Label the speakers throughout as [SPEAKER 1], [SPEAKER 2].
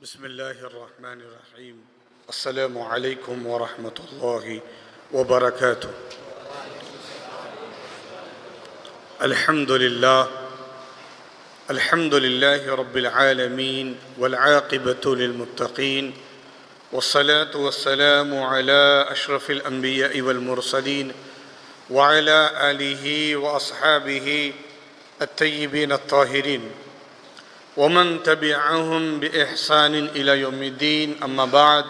[SPEAKER 1] बिस्मिल्लाहिर्रहमानिर्रहीम। अस्सलामु अलैकुम वरहमतुल्लाहि वबरकातुहू। अल्हम्दुलिल्लाहि रब्बिल आलमीन वल आक़िबतु लिल मुत्तक़ीन वस्सलातु वस्सलामु अला अशरफिल अंबिया'i वल मुरसलीन व अला आलिहि व अस्हाबिहि अत्तय्यिबीन अत्ताहिरीन वमन तबिअहुम बिइहसान इला यौमिद्दीन। अम्मा बाद।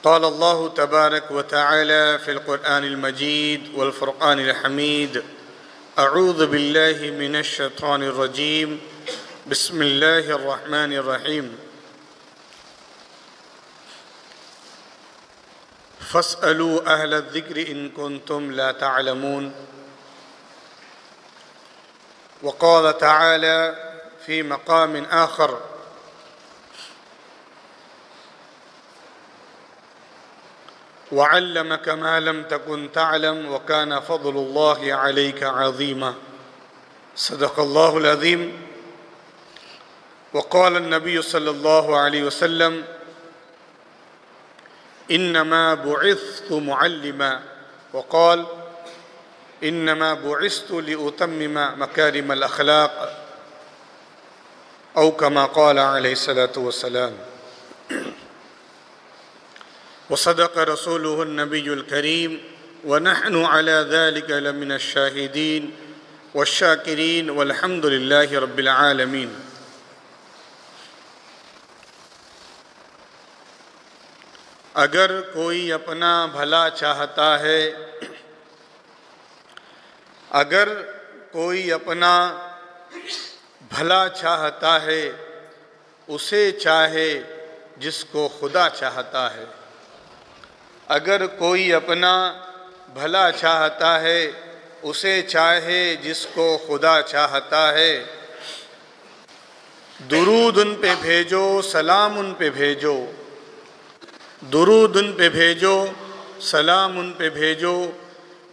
[SPEAKER 1] क़ाल अल्लाहु तबारक व तआला फ़िल क़ुरआनिल मजीद वल फ़ुरक़ानिल हमीद। अऊज़ु बिल्लाहि मिनश शैतानिर रजीम। बिस्मिल्लाहिर रहमानिर रहीम। फ़स्अलू अहल ज़िक्र इन कुन्तुम ला तअलमून। वक़ाल तआला फ़ी मक़ामिन आख़र वअल्लमक मा लम तकुन तअलम वकान फ़ज़्लुल्लाहि अलैक अज़ीमा। सदक़ल्लाहुल अज़ीम। वक़ाल अन्नबी सल्लल्लाहु अलैहि वसल्लम इन्नमा बुइस्तु मुअल्लिमा वक़ाल इन्नमा बुइस्तु लिउतम्मिम मकारिमल अख़लाक़ औ कमा क़ाल अलैहिस्सलातु वस्सलाम। वसदक़ रसूलुहुन नबियुल करीम व नहनु अला ज़ालिका लमिनश शाहिदीन वश्शाकिरीन वल्हम्दुलिल्लाहि रब्बिल आलमीन। अगर कोई अपना भला चाहता है, अगर कोई अपना भला चाहता है, उसे चाहे जिसको खुदा चाहता है। अगर कोई अपना भला चाहता है, उसे चाहे जिसको खुदा चाहता है। दुरूद उन पे भेजो, सलाम उन पे भेजो। दुरूद उन पे भेजो, सलाम उन पे भेजो।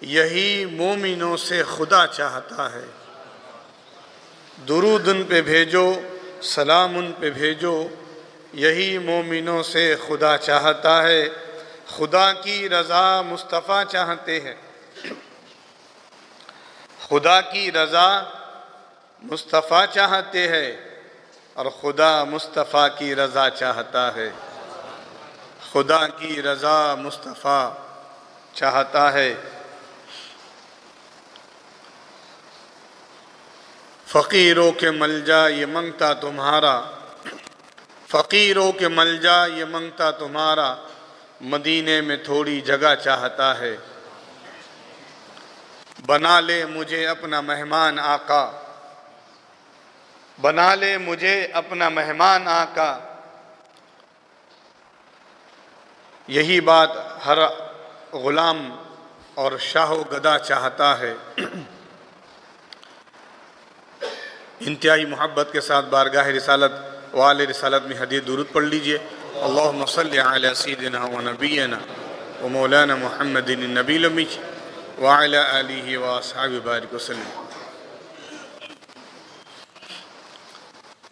[SPEAKER 1] यही मोमिनों से खुदा चाहता है। दुरूद उन पे भेजो, सलाम उन पे भेजो। यही मोमिनों से खुदा चाहता है। खुदा की रज़ा मुस्तफ़ा चाहते हैं। खुदा की रज़ा मुस्तफ़ा चाहते हैं और खुदा मुस्तफ़ा की रज़ा चाहता है। खुदा की रज़ा मुस्तफ़ा चाहता है। फ़कीरों के मलजा ये मंगता तुम्हारा, फ़कीरों के मलजा ये मंगता तुम्हारा। मदीने में थोड़ी जगह चाहता है। बना ले मुझे अपना मेहमान आका, बना ले मुझे अपना मेहमान आका। यही बात हर ग़ुलाम और शाह गदा चाहता है। इंतहाई मोहब्बत के साथ बारगाह रिसालत वाले रिसालत में हदीस दुरूद पढ़ लीजिए। अल्लाहुम्मा सल्लि अला सय्यिदिना व नबिय्यिना व मौलाना मुहम्मदिन नबील उम्मी व अला आलिहि व अस्हाबिहि बारिक वसल्लम।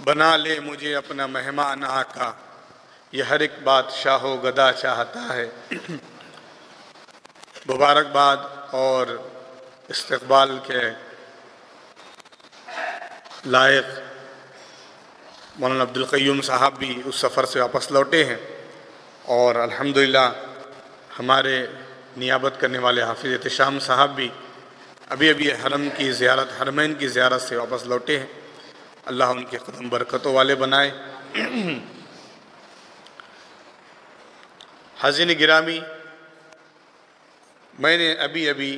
[SPEAKER 1] बना ले मुझे अपना मेहमान आका, यह हर एक बात शाहो गदा चाहता है। मुबारकबाद और इस्तक़बाल के लायक मौलाना अब्दुल क़य्यूम साहब भी उस सफ़र से वापस लौटे हैं और अल्हम्दुलिल्लाह हमारे नियाबत करने वाले हाफिज़ एहतिशाम साहब भी अभी अभी हरम की ज़ियारत, हरमैन की ज़ियारत से वापस लौटे हैं। अल्लाह उनके क़दम बरकतों वाले बनाए। हाज़िन गिरामी, मैंने अभी अभी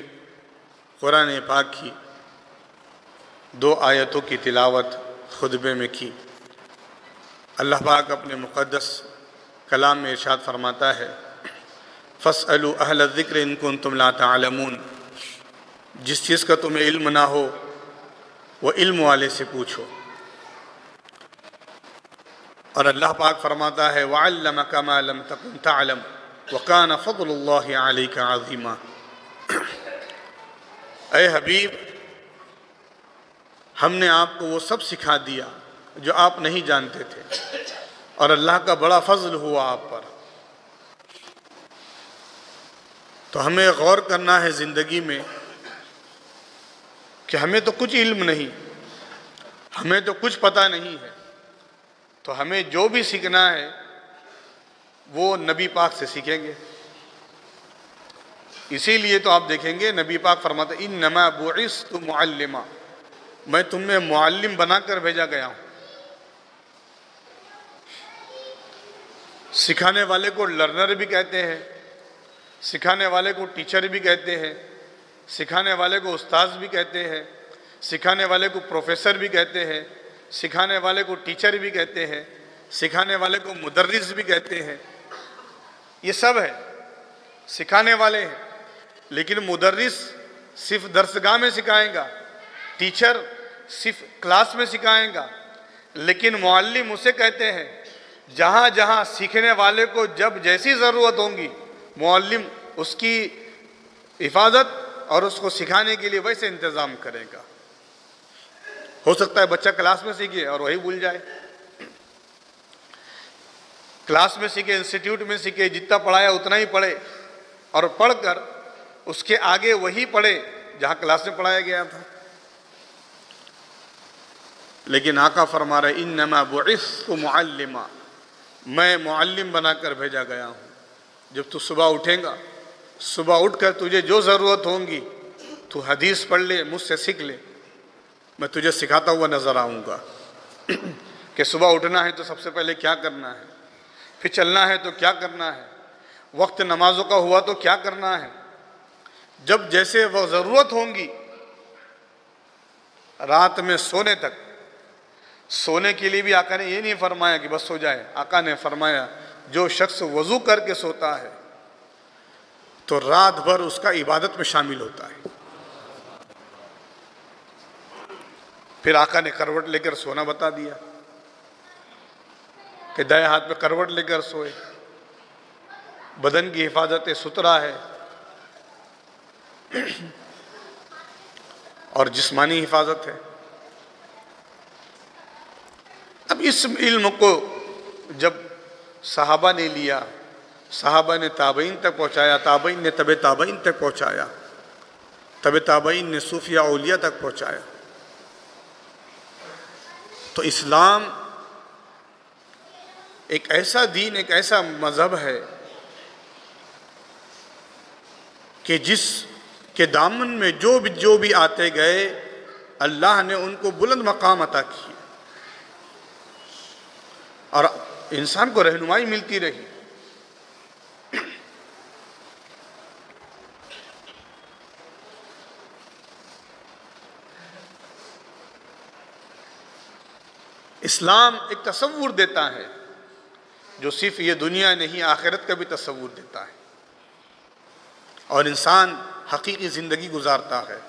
[SPEAKER 1] कुरान पाक की 2 आयतों की तिलावत खुतबे में की। अल्लाह पाक अपने मुक़द्दस कलाम में इरशाद फरमाता है, फ़स्अलू अहल ज़िक्र इन कुन्तुम ला तअलमून। जिस चीज़ का तुम्हें इल्म ना हो वह इल्म वाले से पूछो। और अल्लाह पाक फरमाता है, वअल्लमक मा लम तकुन तअलम वकान फ़ज़्लुल्लाहि अलैक अज़ीमा। ऐ हबीब, हमने आपको वो सब सिखा दिया जो आप नहीं जानते थे, और अल्लाह का बड़ा फजल हुआ आप पर। तो हमें गौर करना है ज़िंदगी में कि हमें तो कुछ इल्म नहीं, हमें तो कुछ पता नहीं है, तो हमें जो भी सीखना है वो नबी पाक से सीखेंगे। इसीलिए तो आप देखेंगे नबी पाक फरमाते इन्नमा बुइस्तु मुअल्लिमा, मैं तुम्हें मुअल्लिम बनाकर भेजा गया हूँ। सिखाने वाले को लर्नर भी कहते हैं, सिखाने वाले को टीचर भी कहते हैं, सिखाने वाले को उस्ताद भी कहते हैं, सिखाने वाले को प्रोफेसर भी कहते हैं, सिखाने वाले को टीचर भी कहते हैं, सिखाने वाले को मुदर्रिस भी कहते हैं। ये सब है, सिखाने वाले हैं। लेकिन मुदर्रिस सिर्फ दरसगाह में सिखाएगा, टीचर सिर्फ क्लास में सिखाएगा, लेकिन मुअल्लिम उसे कहते हैं जहाँ जहाँ सीखने वाले को जब जैसी ज़रूरत होगी मुअल्लिम उसकी हिफाजत और उसको सिखाने के लिए वैसे इंतज़ाम करेगा। हो सकता है बच्चा क्लास में सीखे और वही भूल जाए, क्लास में सीखे, इंस्टीट्यूट में सीखे, जितना पढ़ाया उतना ही पढ़े और पढ़कर उसके आगे वही पढ़े जहाँ क्लास में पढ़ाया गया था। लेकिन आका फरमा रहे इन्नमा बुइस्तु मुअल्लिमा, मैं मुअल्लिम बनाकर भेजा गया हूँ। जब तू सुबह उठेगा, सुबह उठकर तुझे जो ज़रूरत होगी तू हदीस पढ़ ले, मुझसे सीख ले, मैं तुझे सिखाता हुआ नज़र आऊँगा कि सुबह उठना है तो सबसे पहले क्या करना है, फिर चलना है तो क्या करना है, वक्त नमाजों का हुआ तो क्या करना है। जब जैसे वह ज़रूरत होंगी, रात में सोने तक, सोने के लिए भी आका ने ये नहीं फरमाया कि बस सो जाए। आका ने फरमाया जो शख्स वज़ू करके सोता है तो रात भर उसका इबादत में शामिल होता है। फिर आका ने करवट लेकर सोना बता दिया कि दाएं हाथ में करवट लेकर सोए, बदन की हिफाजत सुतरा है और जिस्मानी हिफाजत है। अब इस इल्म को जब सहाबा ने लिया, सहाबा ने ताबईन तक पहुँचाया, ताबईन ने तबे ताबईन तक पहुँचाया, तबे ताबईन ने सूफिया औलिया तक पहुँचाया, तो इस्लाम एक ऐसा दीन, एक ऐसा मज़हब है कि जिस के दामन में जो भी आते गए अल्लाह ने उनको बुलंद मकाम अता किए और इंसान को रहनुमाई मिलती रही। इस्लाम एक तसव्वुर देता है जो सिर्फ ये दुनिया नहीं आखिरत का भी तसव्वुर देता है और इंसान हकीकी ज़िंदगी गुजारता है।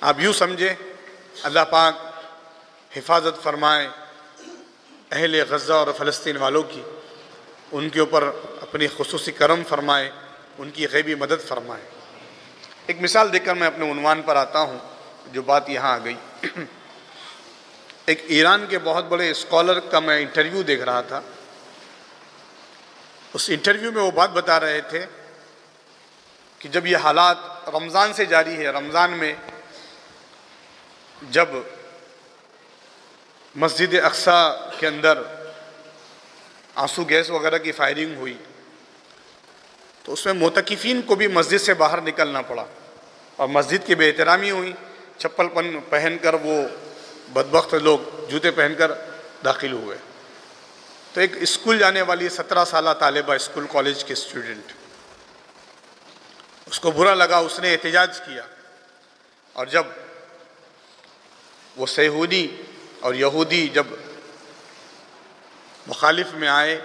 [SPEAKER 1] आप यूँ समझे अल्लाह पाक हिफाजत फरमाए अहले गज़ा और फ़लस्तीन वालों की, उनके ऊपर अपनी खुसूसी करम फरमाए, उनकी गैबी मदद फरमाए। एक मिसाल देकर मैं अपने उन्वान पर आता हूँ जो बात यहाँ आ गई। एक ईरान के बहुत बड़े स्कॉलर का मैं इंटरव्यू देख रहा था। उस इंटरव्यू में वो बात बता रहे थे कि जब ये हालात रमज़ान से जारी है, रमज़ान में जब मस्जिद अक्सा के अंदर आंसू गैस वगैरह की फायरिंग हुई तो उसमें मोतकिफ़ीन को भी मस्जिद से बाहर निकलना पड़ा और मस्जिद की बेएहतरामी हुई। चप्पल पहनकर वो बदबख्त लोग जूते पहनकर दाखिल हुए। तो एक स्कूल जाने वाली 17 साल तालिबा, स्कूल कॉलेज के स्टूडेंट, उसको बुरा लगा, उसने एहतजाज किया और जब वो सैहूदी और यहूदी जब मुखालिफ में आए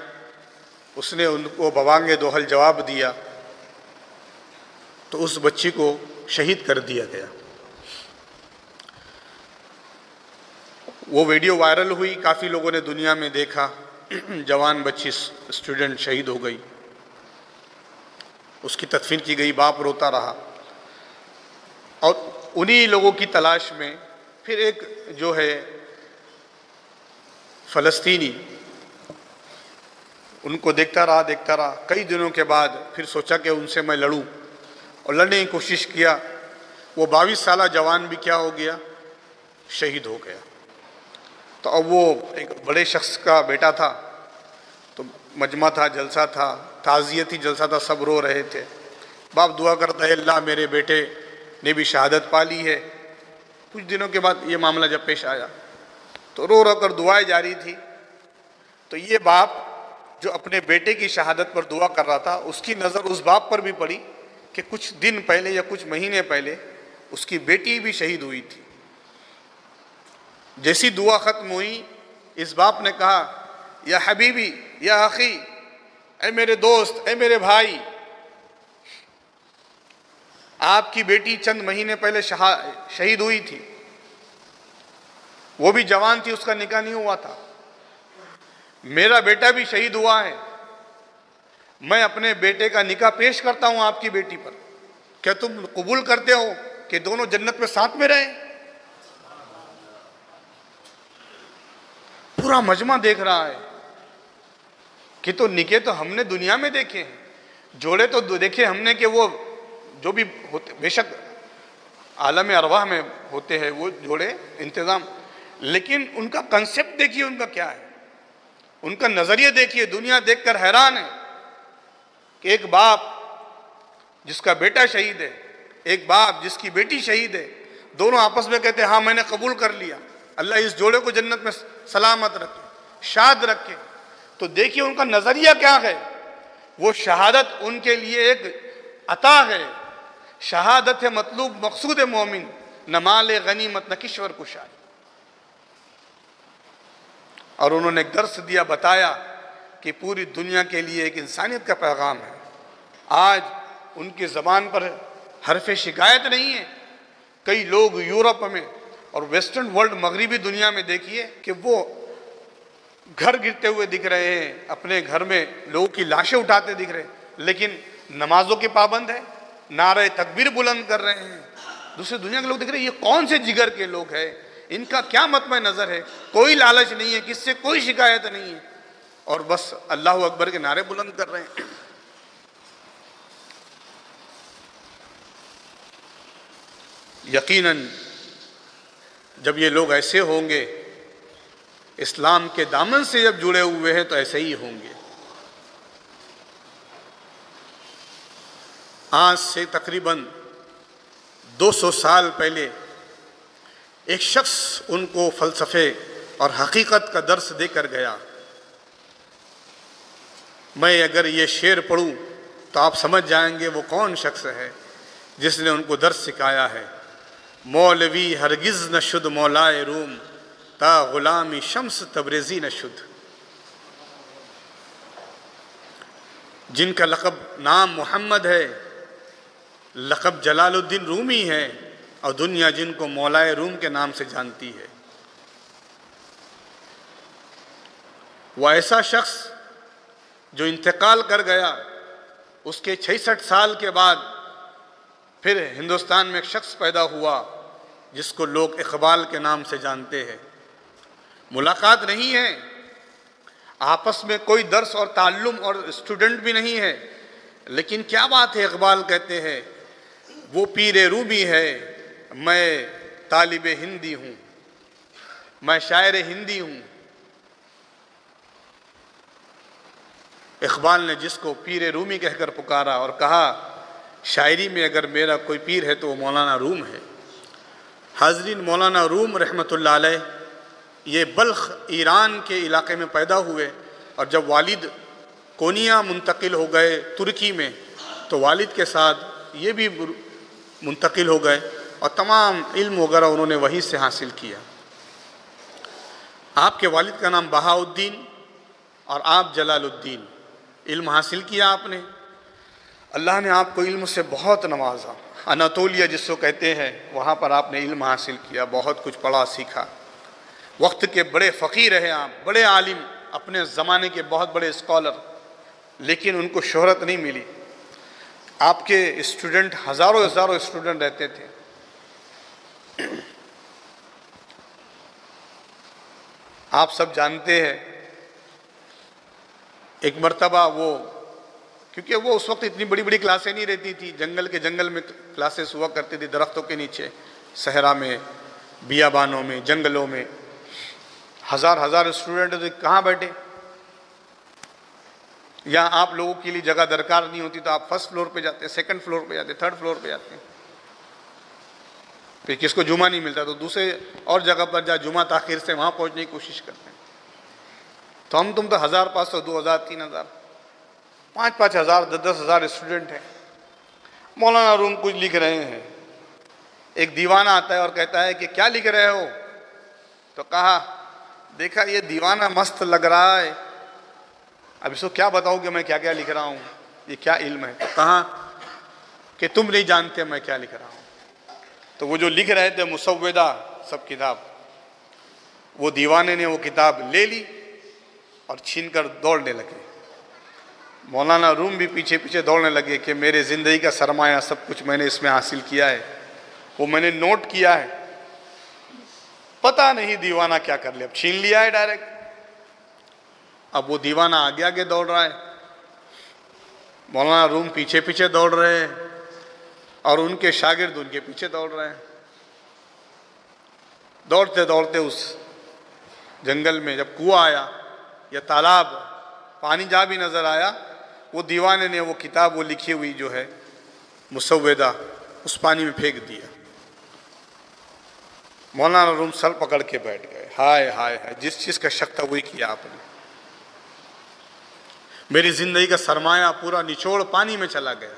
[SPEAKER 1] उसने उनको बवांगे दोहल जवाब दिया तो उस बच्ची को शहीद कर दिया गया। वो वीडियो वायरल हुई, काफ़ी लोगों ने दुनिया में देखा। जवान बच्ची स्टूडेंट शहीद हो गई, उसकी तदफीन की गई, बाप रोता रहा और उन्हीं लोगों की तलाश में फिर एक जो है फ़लस्तीनी, उनको देखता रहा। कई दिनों के बाद फिर सोचा कि उनसे मैं लड़ूं, और लड़ने की कोशिश किया। वो 22 साल जवान भी क्या हो गया, शहीद हो गया। तो अब वो एक बड़े शख्स का बेटा था, तो मजमा था, जलसा था, ताज़ियती जलसा था, सब रो रहे थे। बाप दुआ करता है, अल्लाह मेरे बेटे ने भी शहादत पा ली है। कुछ दिनों के बाद ये मामला जब पेश आया तो रो रो कर दुआएं जारी थी। तो ये बाप जो अपने बेटे की शहादत पर दुआ कर रहा था, उसकी नज़र उस बाप पर भी पड़ी कि कुछ दिन पहले या कुछ महीने पहले उसकी बेटी भी शहीद हुई थी। जैसी दुआ ख़त्म हुई, इस बाप ने कहा, या हबीबी या अखी, ऐ मेरे दोस्त, ऐ मेरे भाई, आपकी बेटी चंद महीने पहले शहीद हुई थी। वो भी जवान थी, उसका निकाह नहीं हुआ था। मेरा बेटा भी शहीद हुआ है। मैं अपने बेटे का निकाह पेश करता हूं आपकी बेटी पर। क्या तुम कबूल करते हो कि दोनों जन्नत में साथ में रहे? पूरा मजमा देख रहा है कि तो निके तो हमने दुनिया में देखे हैं, जोड़े तो देखे हमने कि वो जो भी होते, बेशक आलम अरवाह में होते हैं वो जोड़े इंतज़ाम, लेकिन उनका कंसेप्ट देखिए, उनका क्या है, उनका नज़रिया देखिए। दुनिया देखकर हैरान है कि एक बाप जिसका बेटा शहीद है, एक बाप जिसकी बेटी शहीद है, दोनों आपस में कहते हैं हाँ मैंने कबूल कर लिया, अल्लाह इस जोड़े को जन्नत में सलामत रखे, शाद रखे। तो देखिए उनका नज़रिया क्या है। वो शहादत उनके लिए एक अता है। शहादत है मतलूब मकसूद मोमिन, न माल गनीमत न किश्वर कुशाई। और उन्होंने एक दर्स दिया, बताया कि पूरी दुनिया के लिए एक इंसानियत का पैगाम है। आज उनकी ज़बान पर हरफ़े शिकायत नहीं है। कई लोग यूरोप में और वेस्टर्न वर्ल्ड, मगरिबी दुनिया में देखिए कि वो घर गिरते हुए दिख रहे हैं, अपने घर में लोगों की लाशें उठाते दिख रहे हैं, लेकिन नमाजों के पाबंद है, नारे तकबीर बुलंद कर रहे हैं। दूसरी दुनिया के लोग दिख रहे हैं, ये कौन से जिगर के लोग हैं, इनका क्या मतम नज़र है, कोई लालच नहीं है, किससे कोई शिकायत नहीं है, और बस अल्लाह अकबर के नारे बुलंद कर रहे हैं। यकीनन जब ये लोग ऐसे होंगे, इस्लाम के दामन से जब जुड़े हुए हैं, तो ऐसे ही होंगे। आज से तकरीबन 200 साल पहले एक शख्स उनको फ़लसफ़े और हकीकत का दर्स देकर गया। मैं अगर ये शेर पढ़ूं तो आप समझ जाएंगे वो कौन शख्स है जिसने उनको दर्स सिखाया है। मौलवी हरगिज़ न शुद्ध मौलाए रूम, ता ग़ुलामी शम्स तब्रेज़ी न शुद्ध। जिनका लक़ब नाम मोहम्मद है, लक़ब जलालुद्दीन रूमी है, और दुनिया जिनको मौलाए रूम के नाम से जानती है। वह ऐसा शख्स जो इंतकाल कर गया, उसके 66 साल के बाद फिर हिंदुस्तान में एक शख्स पैदा हुआ जिसको लोग इक़बाल के नाम से जानते हैं। मुलाकात नहीं है, आपस में कोई दर्स और ताल्लुम और स्टूडेंट भी नहीं है, लेकिन क्या बात है, इक़बाल कहते हैं वो पीरे रूमी है, मैं तालिब हिंदी हूँ, मैं शायर हिंदी हूँ। इक़बाल ने जिसको पीरे रूमी कहकर पुकारा और कहा शायरी में अगर मेरा कोई पीर है तो वो मौलाना रूम है। हाज़रीन, मौलाना रूम रहमतुल्लाह अलैह ये बल्ख ईरान के इलाके में पैदा हुए, और जब वालिद कोनिया मुंतकिल हो गए तुर्की में, तो वालिद के साथ ये भी मुंतकिल हो गए और तमाम इल्म वगैरह उन्होंने वहीं से हासिल किया। आपके वालिद का नाम बहाउद्दीन और आप जलालुद्दीन। इल्म हासिल किया आपने, अल्लाह ने आपको इल्म से बहुत नवाजा। अनातोलिया जिसको कहते हैं, वहाँ पर आपने इल्म हासिल किया, बहुत कुछ पढ़ा सीखा। वक्त के बड़े फ़कीर हैं आप, बड़े आलिम, अपने ज़माने के बहुत बड़े स्कॉलर, लेकिन उनको शोहरत नहीं मिली। आपके स्टूडेंट हज़ारों हज़ारों स्टूडेंट रहते थे। आप सब जानते हैं, एक मर्तबा वो, क्योंकि वो उस वक्त इतनी बड़ी बड़ी क्लासें नहीं रहती थी, जंगल में क्लासेस हुआ करती थी, दरख्तों के नीचे, सहरा में, बियाबानों में, जंगलों में। हजार हजार स्टूडेंट तो कहाँ बैठे। या आप लोगों के लिए जगह दरकार नहीं होती तो आप फर्स्ट फ्लोर पे जाते, सेकंड फ्लोर पे जाते, थर्ड फ्लोर पे जाते हैं। फिर किसको जुमा नहीं मिलता तो दूसरे और जगह पर जा जुमा ताखिर से वहाँ पहुँचने की कोशिश करते हैं। तो हम तुम तो 1500, 2000, 3000, 5,000, 10,000 स्टूडेंट हैं। मौलाना रूम कुछ लिख रहे हैं, एक दीवाना आता है और कहता है कि क्या लिख रहे हो। तो कहा, देखा ये दीवाना मस्त लग रहा है, अब इसको क्या बताऊं कि मैं क्या क्या लिख रहा हूँ, ये क्या इल्म है। तो कहा कि तुम नहीं जानते मैं क्या लिख रहा हूँ। तो वो जो लिख रहे थे मुसव्विदा सब किताब, वो दीवाने ने वो किताब ले ली और छीनकर दौड़ने लगे। मौलाना रूम भी पीछे पीछे दौड़ने लगे कि मेरे ज़िंदगी का सरमाया सब कुछ मैंने इसमें हासिल किया है, वो मैंने नोट किया है। पता नहीं दीवाना क्या कर लिया, अब छीन लिया है डायरेक्ट। अब वो दीवाना आगे आगे दौड़ रहा है, मौलाना रूम पीछे पीछे दौड़ रहे हैं और उनके शागिर्द उनके पीछे दौड़ रहे हैं। दौड़ते दौड़ते उस जंगल में जब कुआं आया या तालाब, पानी जहाँ भी नज़र आया, वो दीवाने ने वो किताब, वो लिखी हुई जो है मुसव्विदा, उस पानी में फेंक दिया। मौलाना रूम सर पकड़ के बैठ गए, हाय हाय हाय, जिस चीज़ का शक था वही किया आपने। मेरी ज़िंदगी का सरमाया पूरा निचोड़ पानी में चला गया।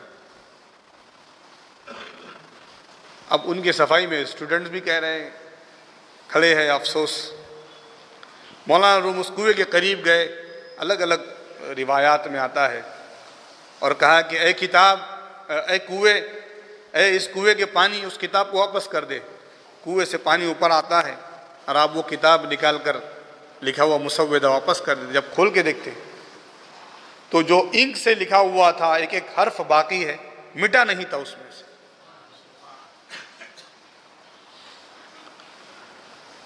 [SPEAKER 1] अब उनके सफाई में स्टूडेंट्स भी कह रहे हैं, खड़े हैं, अफसोस। मौलाना रूम उस कुएं के करीब गए, अलग अलग रिवायात में आता है, और कहा कि ए किताब, ए कुएं, ए इस कुएं के पानी उस किताब को वापस कर दे। कुएं से पानी ऊपर आता है और आप वो किताब निकाल कर लिखा हुआ मुसव्विदा वापस कर दे। जब खोल के देखते तो जो इंक से लिखा हुआ था एक एक हर्फ बाकी है, मिटा नहीं था उसमें से।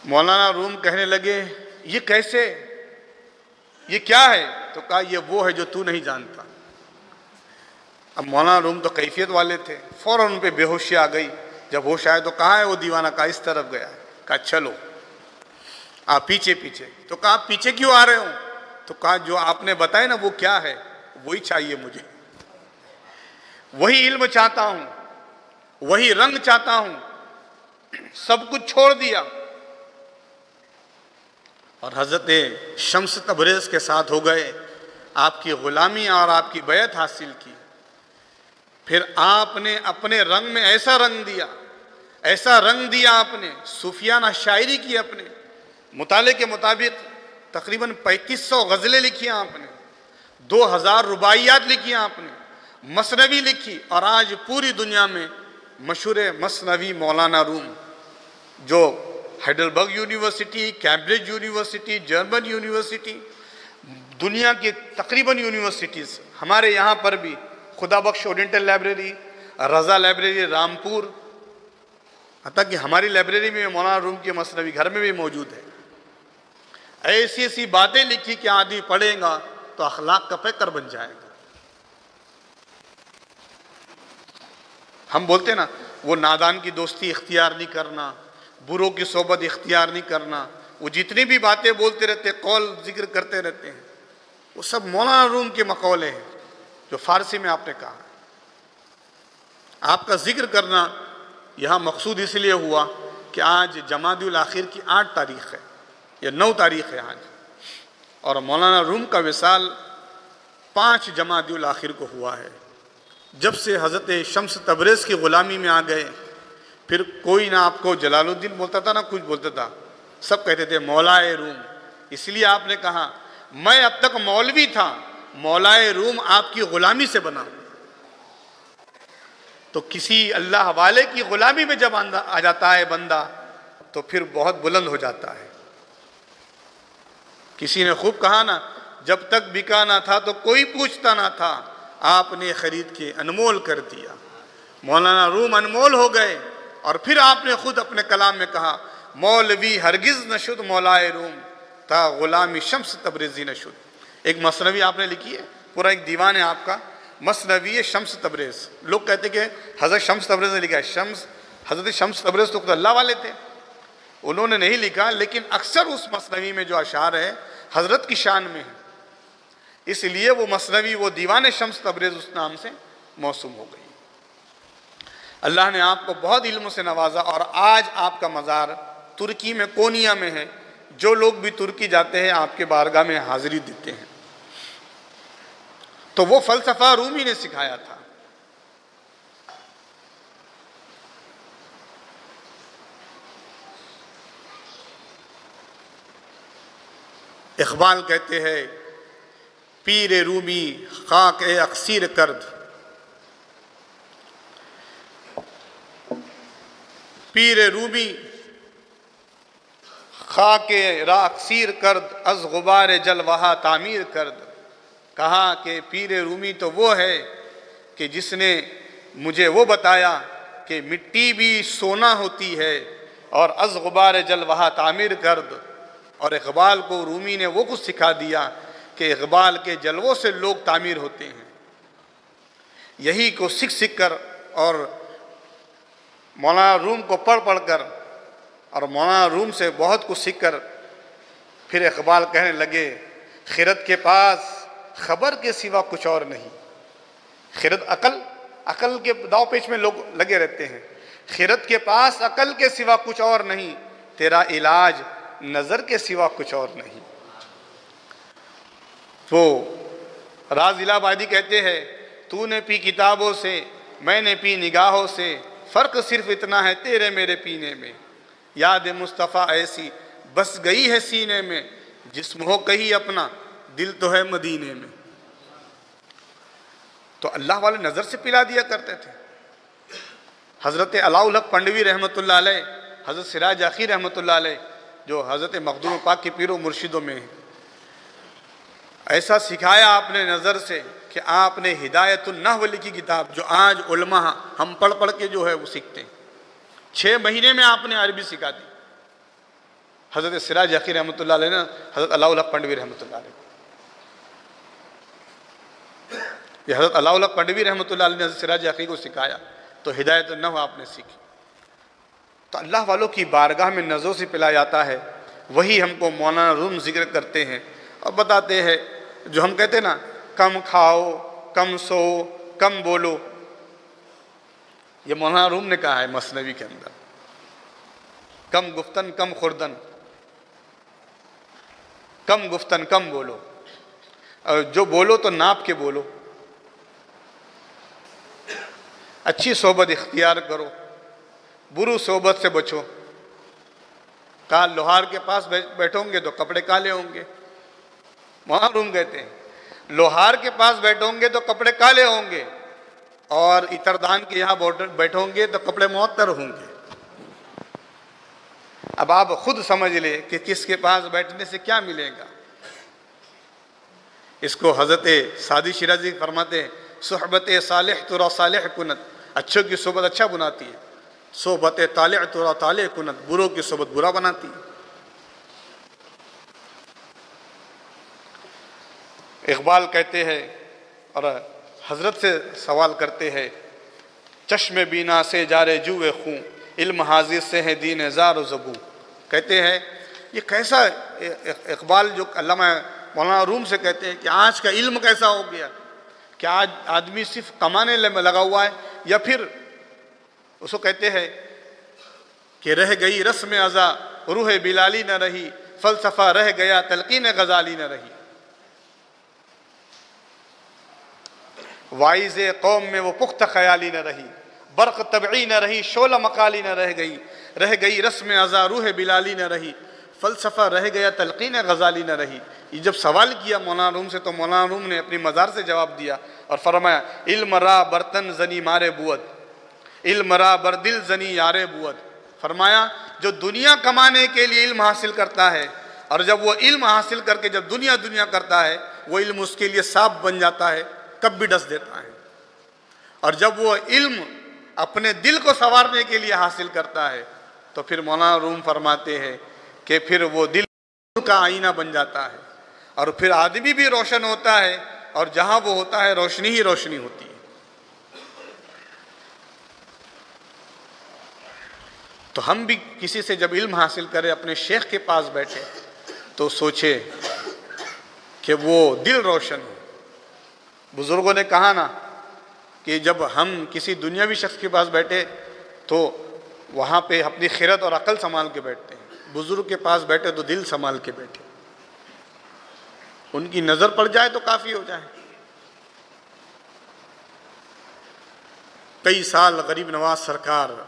[SPEAKER 1] मौलाना रूम कहने लगे, ये कैसे, ये क्या है। तो कहा, ये वो है जो तू नहीं जानता। अब मौलाना रूम तो कैफियत वाले थे, फौरन उन पे बेहोशी आ गई। जब होश आया तो कहाँ है वो दीवाना, कहा इस तरफ गया है। कहा चलो आप पीछे पीछे। तो कहा पीछे क्यों आ रहे हो। तो कहा जो आपने बताया ना वो क्या है, वही चाहिए मुझे, वही इल्म चाहता हूँ, वही रंग चाहता हूँ। सब कुछ छोड़ दिया और हज़रत शम्स तबरेज़ के साथ हो गए, आपकी ग़ुलामी और आपकी बैत हासिल की। फिर आपने अपने रंग में ऐसा रंग दिया, ऐसा रंग दिया आपने, सूफियाना शायरी की, अपने मुताले के मुताबिक तकरीबन 3500 गज़लें लिखी आपने, 2000 रुबाइयात लिखी आपने, मसनवी लिखी। और आज पूरी दुनिया में मशहूर मसनवी मौलाना रूम, जो Heidelberg university, Cambridge university, German university, दुनिया की तकरीबन यूनिवर्सिटीज़, हमारे यहाँ पर भी खुदा बख्श ओरिएंटल लाइब्रेरी, रज़ा लाइब्रेरी रामपुर, हत्ता कि हमारी लाइब्रेरी में मौलाना रूम के मसनवी घर में भी मौजूद है। ऐसी ऐसी बातें लिखी कि आदमी पढ़ेगा तो अखलाक का पैकर बन जाएगा। हम बोलते ना, वो नादान की दोस्ती इख्तियार नहीं करना, बुरों की सोबत इख्तियार नहीं करना, वो जितनी भी बातें बोलते रहते, कौल जिक्र करते रहते हैं, वो सब मौलाना रूम के मकौले हैं जो फारसी में आपने कहा। आपका जिक्र करना यहाँ मकसूद इसलिए हुआ कि आज जमादुल आखिर की 8 तारीख़ है या 9 तारीख़ है आज, और मौलाना रूम का विसाल 5 जमादुल आखिर को हुआ है। जब से हज़रत शम्स तबरेज़ की ग़ुलामी में आ गए, फिर कोई ना आपको जलालुद्दीन बोलता था ना कुछ बोलता था, सब कहते थे मौलाए रूम। इसलिए आपने कहा मैं अब तक मौलवी था, मौलाए रूम आपकी ग़ुलामी से बना। तो किसी अल्लाह वाले की ग़ुलामी में जब आ जाता है बंदा तो फिर बहुत बुलंद हो जाता है। किसी ने खूब कहा ना, जब तक बिका ना था तो कोई पूछता ना था, आपने ख़रीद के अनमोल कर दिया। मौलाना रूम अनमोल हो गए। और फिर आपने खुद अपने कलाम में कहा, मौलवी हरगिज़ न शुद मौलाए रूम, ता गुलामी शम्स तबरेज़ी नशुद। एक मसनवी आपने लिखी है, पूरा एक दीवान है आपका, मसनवी शम्स तबरेज़। लोग कहते कि हज़रत शम्स तबरेज़ ने लिखा है। हज़रत शम्स तबरेज़ तो अल्लाह वाले थे, उन्होंने नहीं लिखा, लेकिन अक्सर उस मसनवी में जो अशार है हज़रत की शान में है, इसलिए वो मसनवी, वो दीवान शम्स तबरेज़ उस नाम से मौसूम हो गई। अल्लाह ने आपको बहुत इल्म से नवाजा और आज आपका मज़ार तुर्की में कोनिया में है। जो लोग भी तुर्की जाते हैं आपके बारगाह में हाज़िरी देते हैं। तो वो फ़लसफ़ा रूमी ने सिखाया था। इक़बाल कहते हैं, पीर रूमी खाक ए अक्सीर कर्द, पीर रूमी खाके राक्सीर कर्द, अज़ गुबार जल वहा तामीर कर्द। कहा कि पीर रूमी तो वो है कि जिसने मुझे वो बताया कि मिट्टी भी सोना होती है और अज़ गुबार जल वहा तामीर कर्द। और इक़बाल को रूमी ने वो कुछ सिखा दिया कि इक़बाल के जलवों से लोग तामीर होते हैं। यही को सीख सीख कर और मौलाना रूम को पढ़ पढ़ कर और मौलाना रूम से बहुत कुछ सीख कर फिर इक़बाल कहने लगे, खिरत के पास खबर के सिवा कुछ और नहीं। खिरत अकल के दाव पेच में लोग लगे रहते हैं। खिरत के पास अकल के सिवा कुछ और नहीं, तेरा इलाज नज़र के सिवा कुछ और नहीं। तो राज इलाहाबादी कहते हैं, तूने पी किताबों से, मैंने पी निगाहों से, फ़र्क सिर्फ इतना है तेरे मेरे पीने में। याद मुस्तफ़ा ऐसी बस गई है सीने में, जिस्म हो कहीं अपना दिल तो है मदीने में। तो अल्लाह वाले नज़र से पिला दिया करते थे। हज़रत अलाउल हक पंडवी रहमतुल्लाह अलैह, हज़रत सिराज अखी रहमतुल्लाह अलैह, जो हज़रत मखदूम पाक के पीरों मुर्शिदों में है, ऐसा सिखाया आपने नज़र से कि आपने हिदायतुन नहव लिखी किताब, जो आज उलमा हम पढ़ पढ़ के जो है वो सीखते हैं, 6 महीने में आपने अरबी सिखा दी। हज़रत सिराज अखी रहमतुल्लाह अलैह ने हज़रत अलाउल हक पंडवी रहमतुल्लाह अलैह, ये हज़रत अलाउल हक पंडवी रहमतुल्लाह अलैह ने हज़रत सिराज अखी को सिखाया, तो हिदायतुन नहव आपने सीखी। तो अल्लाह वालों की बारगाह में नज़रों से पिला जाता है। वही हमको मौलाना रूम जिक्र करते हैं और बताते हैं, जो हम कहते हैं ना, कम खाओ, कम सो, कम बोलो, ये मौलाना रूम ने कहा है मसनवी के अंदर। कम गुफ्तन कम खुर्दन, कम गुफ्तन कम बोलो, और जो बोलो तो नाप के बोलो, अच्छी सोबत इख्तियार करो, बुरी सोबत से बचो। काल लोहार के पास बैठोगे तो कपड़े काले होंगे। मौलाना रूम कहते हैं, लोहार के पास बैठोगे तो कपड़े काले होंगे, और इतरदान के यहाँ बैठोगे तो कपड़े मुअत्तर होंगे। अब आप खुद समझ ले कि किसके पास बैठने से क्या मिलेगा। इसको हज़रत सादी शिराजी फरमाते हैं, सुहबत सालिह तुरा सालिह कुनत, अच्छों की सोबत अच्छा बनाती है, सोबत तालिह तुरा तालिह कुनत, बुरों की सोबत बुरा बनाती है। इक़बाल कहते हैं और हज़रत से सवाल करते हैं, चश्मे बीना से जारे जुए खूं, इल्म हाजिर से है दीन ज़ार ज़बू। कहते हैं ये कैसा, इक़बाल जो अल्लामा मौलाना रूम से कहते हैं कि आज का इल्म कैसा हो गया, क्या आज आदमी सिर्फ कमाने में लगा हुआ है, या फिर उसको कहते हैं कि रह गई रस्म अज़ा रूह बिलाली न रही, फ़लसफ़ा रह गया तलक़ीन गज़ाली न रही। वाइज़ कौम में वो पुख्ता ख़याली न रही, बर्क़ तबई न रही, शोला मकाली न रह गई रस्म अज़ा रूह बिलाली न रही, फ़लसफ़ा रह गया तलक़ीन गज़ाली न रही। ये जब सवाल किया मौलाना रूम से, तो मौलाना रूम ने अपनी मज़ार से जवाब दिया और फरमाया, इल्म रा बर्तन जनी मारे बुअद, इल्म रा बरदिल जनी यारे बुअद। फरमाया जो दुनिया कमाने के लिए इल्म हासिल करता है, और जब वो इल्म हासिल करके जब दुनिया करता है, वो इल्म उसके लिए सांप बन जाता है, कब भी डस देता है। और जब वो इल्म अपने दिल को संवारने के लिए हासिल करता है, तो फिर मौलाना रूम फरमाते हैं कि फिर वो दिल का आईना बन जाता है और फिर आदमी भी रोशन होता है और जहाँ वो होता है रोशनी ही रोशनी होती है। तो हम भी किसी से जब इल्म हासिल करें, अपने शेख के पास बैठे तो सोचे कि वो दिल रोशन हो। बुजुर्गों ने कहा ना कि जब हम किसी दुनियावी शख्स के पास बैठे तो वहाँ पे अपनी खिरत और अकल संभाल के बैठते हैं, बुजुर्ग के पास बैठे तो दिल संभाल के बैठे। उनकी नज़र पड़ जाए तो काफ़ी हो जाए। कई साल गरीब नवाज सरकार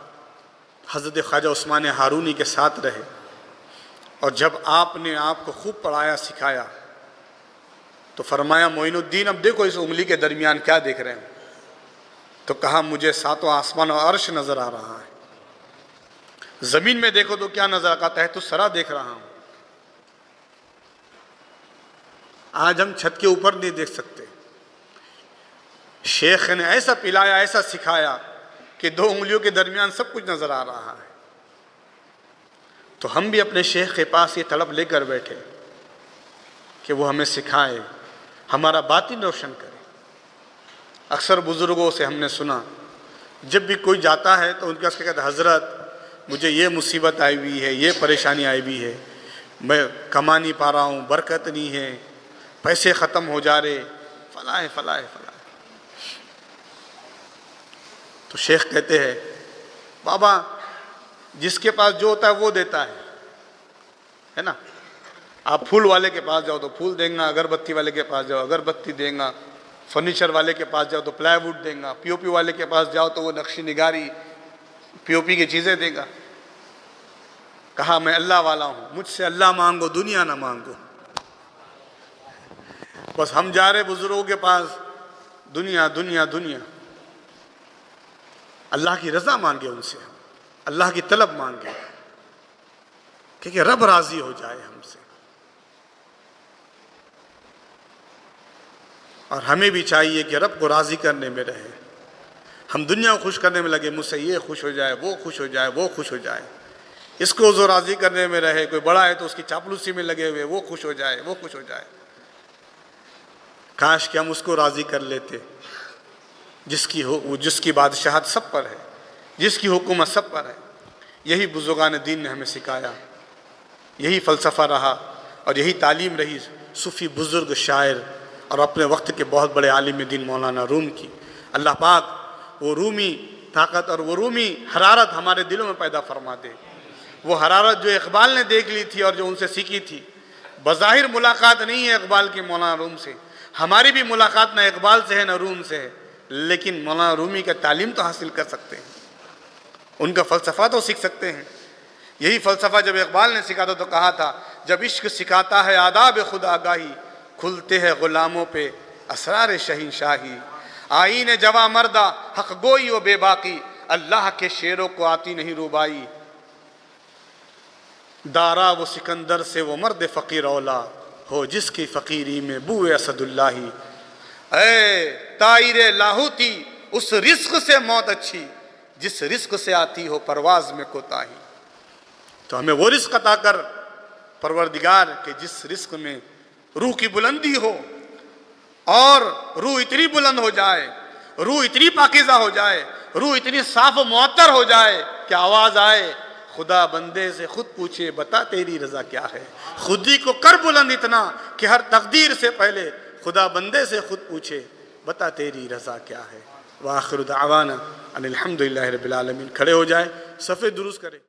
[SPEAKER 1] हज़रत ख्वाजा उस्मान हारूनी के साथ रहे और जब आपने आपको खूब पढ़ाया सिखाया तो फरमाया, मोइनुद्दीन अब देखो इस उंगली के दरमियान क्या देख रहे हैं? तो कहा, मुझे सातों आसमान और अर्श नज़र आ रहा है। ज़मीन में देखो तो क्या नज़र आता है? तो सरा देख रहा हूँ। आज हम छत के ऊपर नहीं देख सकते। शेख ने ऐसा पिलाया, ऐसा सिखाया कि दो उंगलियों के दरमियान सब कुछ नज़र आ रहा है। तो हम भी अपने शेख के पास ये तलब लेकर बैठे कि वो हमें सिखाए, हमारा बातिन रोशन करे। अक्सर बुज़ुर्गों से हमने सुना, जब भी कोई जाता है तो उनके पास कहता, हज़रत मुझे ये मुसीबत आई हुई है, ये परेशानी आई हुई है, मैं कमा नहीं पा रहा हूँ, बरकत नहीं है, पैसे ख़त्म हो जा रहे, फला है फला है फला है। तो शेख कहते हैं, बाबा जिसके पास जो होता है वो देता है ना। आप फूल वाले के पास जाओ तो फूल देगा, अगरबत्ती वाले के पास जाओ अगरबत्ती देगा, फर्नीचर वाले के पास जाओ तो प्लाईवुड देगा, पीओपी वाले के पास जाओ तो वो नक्शी निगारी पीओपी की चीज़ें देगा। कहा, मैं अल्लाह वाला हूँ, मुझसे अल्लाह मांगो, दुनिया ना मांगो। बस हम जा रहे बुजुर्गों के पास, दुनिया दुनिया दुनिया। अल्लाह की रज़ा मांगे उनसे, अल्लाह की तलब मांगे कि रब राज़ी हो जाए हमसे। और हमें भी चाहिए कि रब को राज़ी करने में रहे। हम दुनिया को खुश करने में लगे, मुझसे ये खुश हो जाए, वो खुश हो जाए, वो खुश हो जाए, इसको जो राज़ी करने में रहे। कोई बड़ा है तो उसकी चापलूसी में लगे हुए, वो खुश हो जाए, वो खुश हो जाए। काश कि हम उसको राज़ी कर लेते जिसकी बादशाहत सब पर है, जिसकी हुकूमत सब पर है। यही बुजुर्गान दीन ने हमें सिखाया, यही फ़लसफ़ा रहा और यही तालीम रही सूफ़ी बुज़ुर्ग शायर और अपने वक्त के बहुत बड़े आलिम दीन मौलाना रूम की। अल्लाह पाक वो रूमी ताकत और वो रूमी हरारत हमारे दिलों में पैदा फरमा दे। वो हरारत जो इकबाल ने देख ली थी और जो उनसे सीखी थी। बज़ाहिर मुलाकात नहीं है इकबाल की मौलाना रूम से, हमारी भी मुलाकात ना इकबाल से है ना रूम से है, लेकिन मौलाना रूमी का तालीम तो हासिल कर सकते हैं, उनका फ़लसफ़ा तो सीख सकते हैं। यही फ़लसफ़ा जब इकबाल ने सीखा था तो कहा था, जब इश्क सिखाता है आदाब खुदा आगाही, खुलते हैं ग़ुलामों पे असरार शहींशाही। आईन जवा मर्दा हक़ गोई व बेबाकी, अल्लाह के शेरों को आती नहीं रुबाई। दारा वो सिकंदर से वो मर्द फ़कीर औला, हो जिसकी फ़कीरी में बुए असदुल्लाही। ऐ ताइरे लाहूती उस रिस्क से मौत अच्छी, जिस रिस्क से आती हो परवाज़ में कोताही। तो हमें वो रिस्क अता कर परवरदिगार के जिस रिस्क में रूह की बुलंदी हो और रूह इतनी बुलंद हो जाए, रूह इतनी पाकीज़ा हो जाए, रूह इतनी साफ व मुअत्तर हो जाए कि आवाज़ आए, खुदा बंदे से खुद पूछे बता तेरी रज़ा क्या है। खुदी को कर बुलंद इतना कि हर तकदीर से पहले खुदा बंदे से खुद पूछे बता तेरी रज़ा क्या है। व आखिर दावाना अनिल हम्दुलिल्लाहि रब्बिल आलमीन। खड़े हो जाए, सफ़े दुरुस्त करें।